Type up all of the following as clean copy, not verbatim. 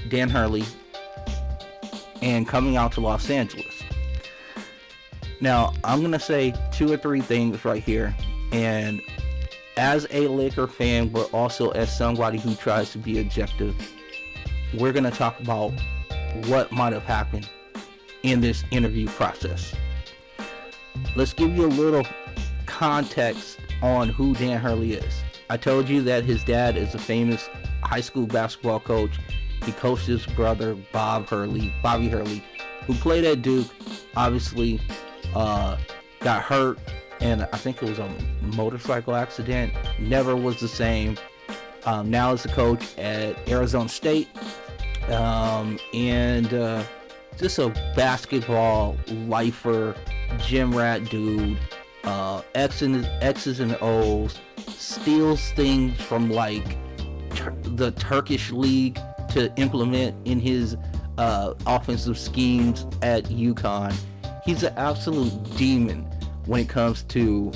Dan Hurley, and coming out to Los Angeles. Now, I'm going to say 2 or 3 things right here. And as a Laker fan, but also as somebody who tries to be objective, we're going to talk about what might have happened in this interview process. Let's give you a little context on who Dan Hurley is. I told you that his dad is a famous high school basketball coach. He coached his brother, Bobby Hurley, who played at Duke. Obviously, got hurt, and I think it was a motorcycle accident. Never was the same. Now is the coach at Arizona State, and just a basketball lifer, gym rat dude. X's and O's, steals things from like the Turkish league to implement in his offensive schemes at UConn. He's an absolute demon when it comes to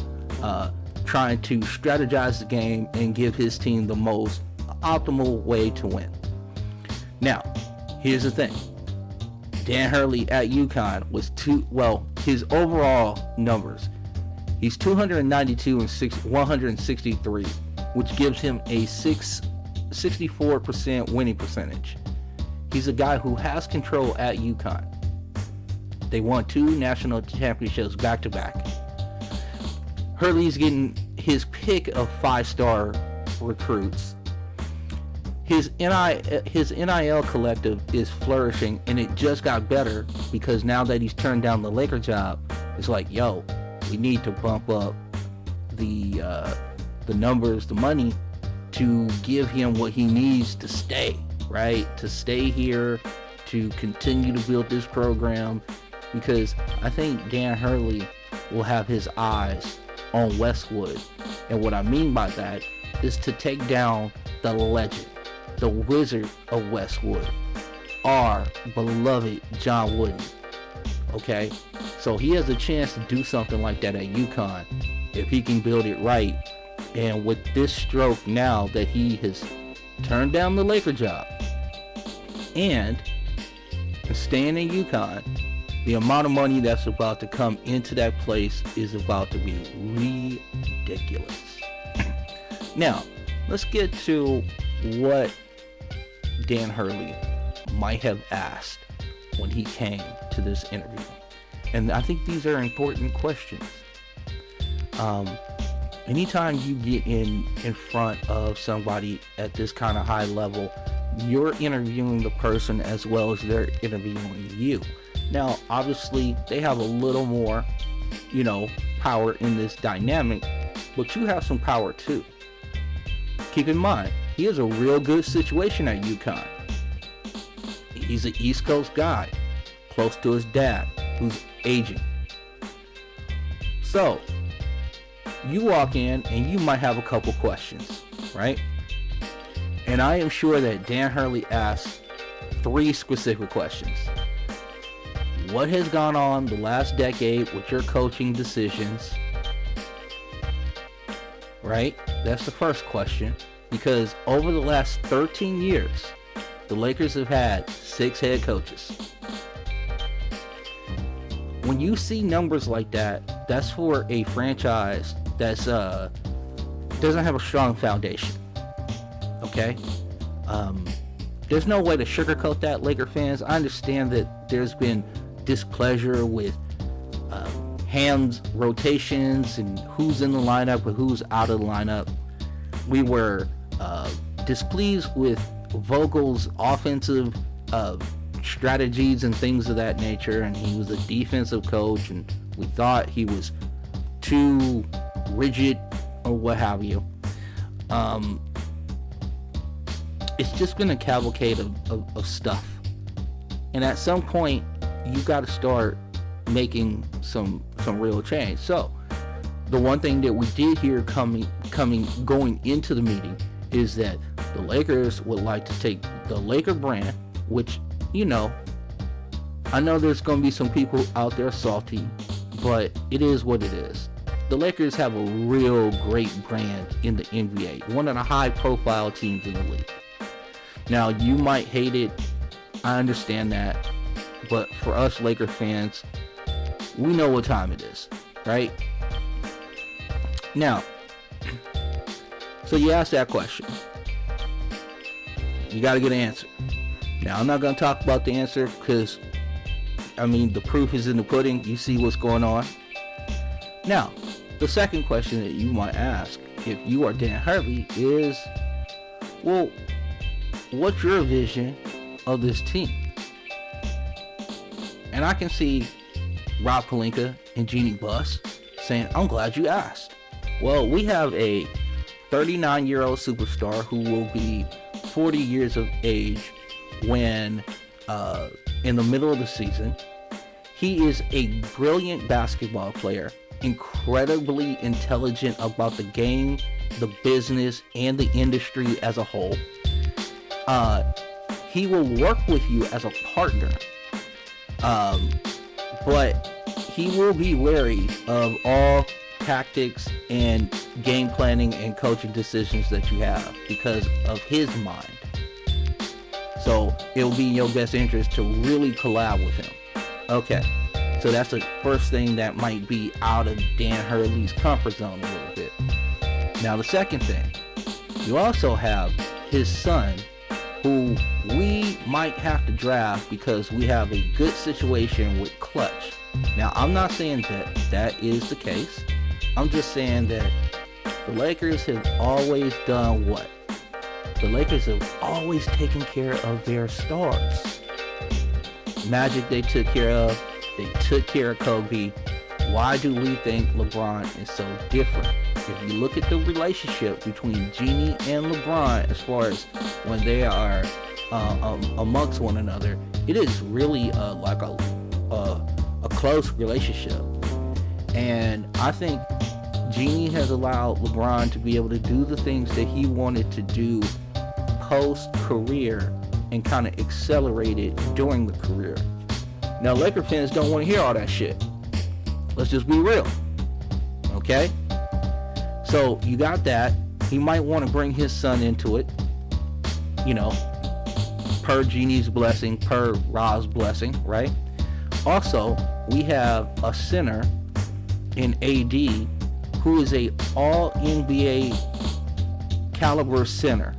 trying to strategize the game and give his team the most optimal way to win. Now, here's the thing. Dan Hurley at UConn was his overall numbers. He's 292 and 163, which gives him a 64% winning percentage. He's a guy who has control at UConn. They won 2 national championships back to back. Hurley's getting his pick of 5-star recruits. His NIL collective is flourishing, and it just got better because now that he's turned down the Laker job, it's like, yo, we need to bump up the numbers, the money, to give him what he needs to stay, right? To stay here, to continue to build this program, because I think Dan Hurley will have his eyes on Westwood. And what I mean by that is to take down the legend, the Wizard of Westwood, our beloved John Wooden. Okay? So he has a chance to do something like that at UConn if he can build it right. And with this stroke now that he has turned down the Laker job and staying in UConn, the amount of money that's about to come into that place is about to be ridiculous. Now, let's get to what Dan Hurley might have asked when he came to this interview. And I think these are important questions. Anytime you get in front of somebody at this kind of high level, you're interviewing the person as well as they're interviewing you. Now, obviously, they have a little more, power in this dynamic, but you have some power too. Keep in mind, he has a real good situation at UConn. He's an East Coast guy, close to his dad, who's aging. So, you walk in and you might have a couple questions, right? And I am sure that Dan Hurley asked 3 specific questions. What has gone on the last decade with your coaching decisions? Right? That's the first question. Because over the last 13 years, the Lakers have had 6 head coaches. When you see numbers like that, that's for a franchise that's doesn't have a strong foundation. Okay? There's no way to sugarcoat that, Laker fans. I understand that there's been displeasure with Ham's rotations and who's in the lineup and who's out of the lineup. We were displeased with Vogel's offensive strategies and things of that nature, and he was a defensive coach, and we thought he was too rigid or what have you. It's just been a cavalcade of stuff, and at some point you got to start making some real change. So the one thing that we did hear going into the meeting is that the Lakers would like to take the Laker brand, which, I know there's going to be some people out there salty, but it is what it is. The Lakers have a real great brand in the NBA, one of the high profile teams in the league. Now, you might hate it, I understand that. But for us Lakers fans, we know what time it is, right? Now, so you ask that question. You got to get an answer. Now, I'm not going to talk about the answer because, the proof is in the pudding. You see what's going on. Now, the second question that you might ask if you are Dan Hurley is, well, what's your vision of this team? And I can see Rob Pelinka and Jeannie Buss saying, I'm glad you asked. Well, we have a 39-year-old superstar who will be 40 years of age when in the middle of the season. He is a brilliant basketball player, incredibly intelligent about the game, the business, and the industry as a whole. He will work with you as a partner, but he will be wary of all tactics and game planning and coaching decisions that you have because of his mind. So it'll be in your best interest to really collab with him. Okay, so that's the first thing that might be out of Dan Hurley's comfort zone a little bit. Now the second thing, you also have his son, who we might have to draft because we have a good situation with Clutch. Now I'm not saying that that is the case. I'm just saying that the Lakers have always done what? The Lakers have always taken care of their stars. Magic they took care of. They took care of Kobe. Why do we think LeBron is so different? If you look at the relationship between Jeannie and LeBron as far as when they are amongst one another, it is really like a close relationship. And I think Jeannie has allowed LeBron to be able to do the things that he wanted to do post-career and kind of accelerate it during the career. Now, Laker fans don't want to hear all that shit. Let's just be real. Okay? So, you got that. He might want to bring his son into it. Per Jeannie's blessing, per Ra's blessing, right? Also, we have a center in AD who is a all-NBA caliber center,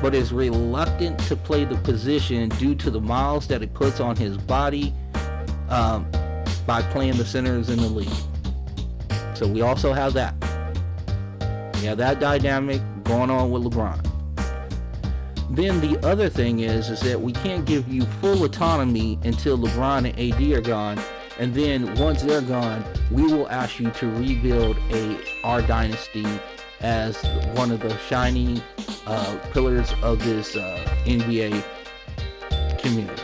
but is reluctant to play the position due to the miles that it puts on his body by playing the centers in the league. So we also have that. We have that dynamic going on with LeBron. Then the other thing is that we can't give you full autonomy until LeBron and AD are gone. And then once they're gone, we will ask you to rebuild our dynasty as one of the shining pillars of this NBA community.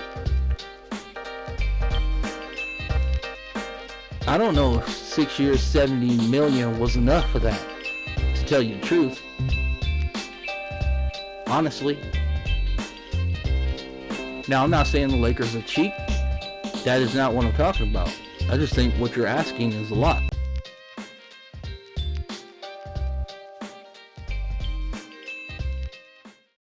I don't know if 6 years, $70 million was enough for that, to tell you the truth. Honestly. Now, I'm not saying the Lakers are cheap. That is not what I'm talking about. I just think what you're asking is a lot.